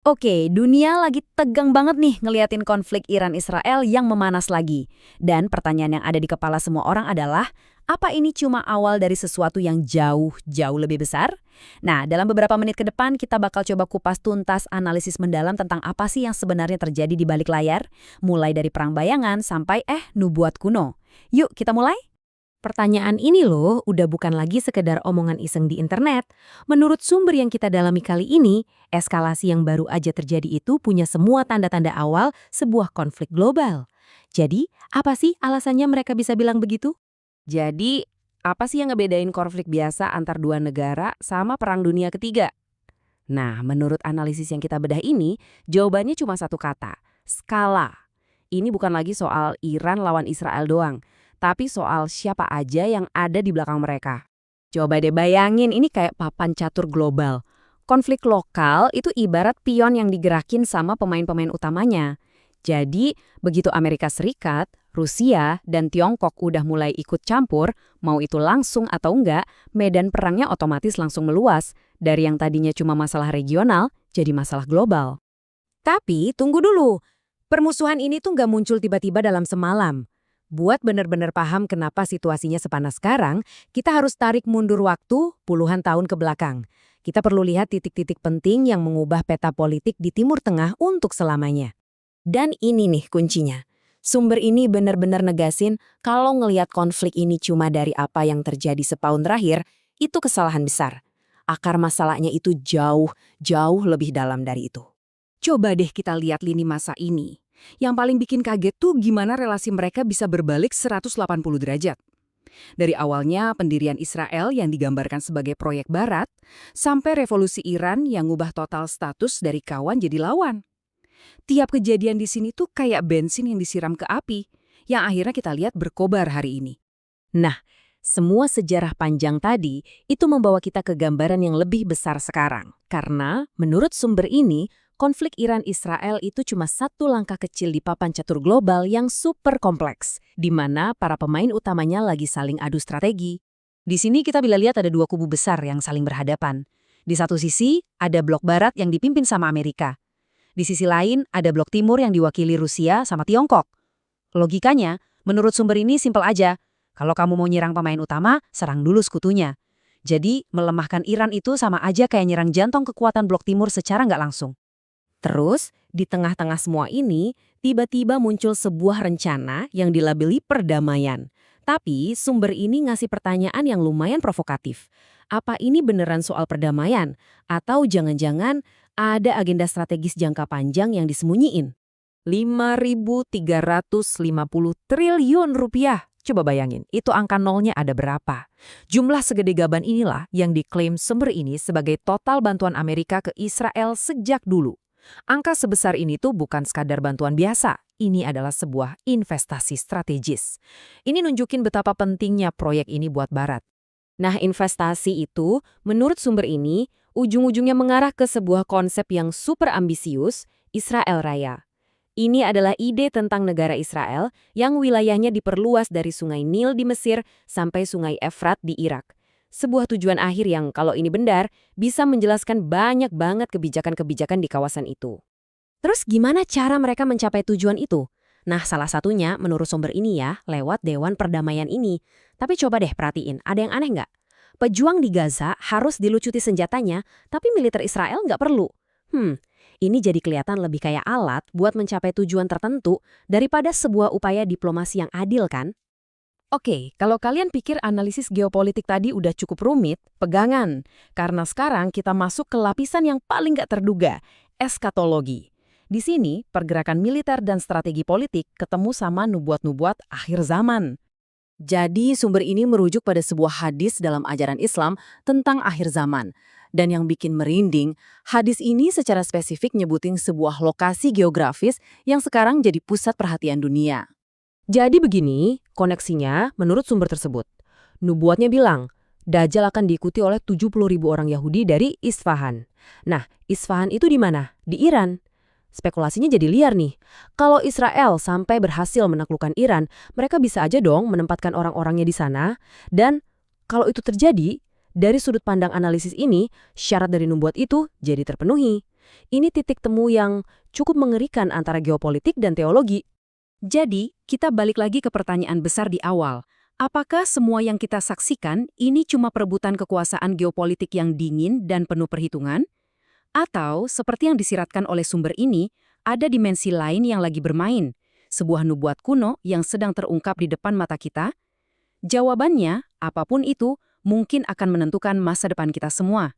Oke, dunia lagi tegang banget nih ngeliatin konflik Iran-Israel yang memanas lagi. Dan pertanyaan yang ada di kepala semua orang adalah, apa ini cuma awal dari sesuatu yang jauh lebih besar? Nah, dalam beberapa menit ke depan kita bakal coba kupas tuntas analisis mendalam tentang apa sih yang sebenarnya terjadi di balik layar, mulai dari perang bayangan sampai nubuat kuno. Yuk, kita mulai? Pertanyaan ini loh udah bukan lagi sekedar omongan iseng di internet. Menurut sumber yang kita dalami kali ini, eskalasi yang baru aja terjadi itu punya semua tanda-tanda awal sebuah konflik global. Jadi, apa sih alasannya mereka bisa bilang begitu? Jadi, apa sih yang ngebedain konflik biasa antar dua negara sama Perang Dunia Ketiga? Nah, menurut analisis yang kita bedah ini, jawabannya cuma satu kata, skala. Ini bukan lagi soal Iran lawan Israel doang, tapi soal siapa aja yang ada di belakang mereka. Coba deh bayangin ini kayak papan catur global. Konflik lokal itu ibarat pion yang digerakin sama pemain-pemain utamanya. Jadi, begitu Amerika Serikat, Rusia, dan Tiongkok udah mulai ikut campur, mau itu langsung atau enggak, medan perangnya otomatis langsung meluas. Dari yang tadinya cuma masalah regional, jadi masalah global. Tapi, tunggu dulu. Permusuhan ini tuh nggak muncul tiba-tiba dalam semalam. Buat benar-benar paham kenapa situasinya sepanas sekarang, kita harus tarik mundur waktu puluhan tahun ke belakang. Kita perlu lihat titik-titik penting yang mengubah peta politik di Timur Tengah untuk selamanya. Dan ini nih kuncinya. Sumber ini benar-benar negasin kalau ngelihat konflik ini cuma dari apa yang terjadi setahun terakhir, itu kesalahan besar. Akar masalahnya itu jauh lebih dalam dari itu. Coba deh kita lihat lini masa ini. Yang paling bikin kaget tuh gimana relasi mereka bisa berbalik 180 derajat. Dari awalnya pendirian Israel yang digambarkan sebagai proyek barat, sampai revolusi Iran yang ngubah total status dari kawan jadi lawan. Tiap kejadian di sini tuh kayak bensin yang disiram ke api, yang akhirnya kita lihat berkobar hari ini. Nah, semua sejarah panjang tadi itu membawa kita ke gambaran yang lebih besar sekarang. Karena, menurut sumber ini, konflik Iran-Israel itu cuma satu langkah kecil di papan catur global yang super kompleks, di mana para pemain utamanya lagi saling adu strategi. Di sini kita bisa lihat ada dua kubu besar yang saling berhadapan. Di satu sisi, ada blok barat yang dipimpin sama Amerika. Di sisi lain, ada blok timur yang diwakili Rusia sama Tiongkok. Logikanya, menurut sumber ini simpel aja. Kalau kamu mau nyerang pemain utama, serang dulu sekutunya. Jadi, melemahkan Iran itu sama aja kayak nyerang jantung kekuatan blok timur secara nggak langsung. Terus, di tengah-tengah semua ini, tiba-tiba muncul sebuah rencana yang dilabeli perdamaian. Tapi, sumber ini ngasih pertanyaan yang lumayan provokatif. Apa ini beneran soal perdamaian? Atau jangan-jangan ada agenda strategis jangka panjang yang disembunyiin? 5.350 triliun rupiah. Coba bayangin, itu angka nolnya ada berapa? Jumlah segede gaban inilah yang diklaim sumber ini sebagai total bantuan Amerika ke Israel sejak dulu. Angka sebesar ini tuh bukan sekadar bantuan biasa, ini adalah sebuah investasi strategis. Ini nunjukin betapa pentingnya proyek ini buat Barat. Nah, investasi itu, menurut sumber ini, ujung-ujungnya mengarah ke sebuah konsep yang super ambisius, Israel Raya. Ini adalah ide tentang negara Israel yang wilayahnya diperluas dari Sungai Nil di Mesir sampai Sungai Efrat di Irak. Sebuah tujuan akhir yang, kalau ini benar, bisa menjelaskan banyak banget kebijakan-kebijakan di kawasan itu. Terus gimana cara mereka mencapai tujuan itu? Nah, salah satunya menurut sumber ini ya, lewat Dewan Perdamaian ini. Tapi coba deh perhatiin, ada yang aneh nggak? Pejuang di Gaza harus dilucuti senjatanya, tapi militer Israel nggak perlu. Ini jadi kelihatan lebih kayak alat buat mencapai tujuan tertentu daripada sebuah upaya diplomasi yang adil kan? Oke, kalau kalian pikir analisis geopolitik tadi udah cukup rumit, pegangan. Karena sekarang kita masuk ke lapisan yang paling gak terduga, eskatologi. Di sini, pergerakan militer dan strategi politik ketemu sama nubuat-nubuat akhir zaman. Jadi sumber ini merujuk pada sebuah hadis dalam ajaran Islam tentang akhir zaman. Dan yang bikin merinding, hadis ini secara spesifik nyebutin sebuah lokasi geografis yang sekarang jadi pusat perhatian dunia. Jadi begini, koneksinya menurut sumber tersebut. Nubuatnya bilang, Dajjal akan diikuti oleh 70.000 orang Yahudi dari Isfahan. Nah, Isfahan itu di mana? Di Iran. Spekulasinya jadi liar nih. Kalau Israel sampai berhasil menaklukkan Iran, mereka bisa aja dong menempatkan orang-orangnya di sana. Dan kalau itu terjadi, dari sudut pandang analisis ini, syarat dari nubuat itu jadi terpenuhi. Ini titik temu yang cukup mengerikan antara geopolitik dan teologi. Jadi, kita balik lagi ke pertanyaan besar di awal. Apakah semua yang kita saksikan ini cuma perebutan kekuasaan geopolitik yang dingin dan penuh perhitungan? Atau, seperti yang disiratkan oleh sumber ini, ada dimensi lain yang lagi bermain? Sebuah nubuat kuno yang sedang terungkap di depan mata kita? Jawabannya, apapun itu, mungkin akan menentukan masa depan kita semua.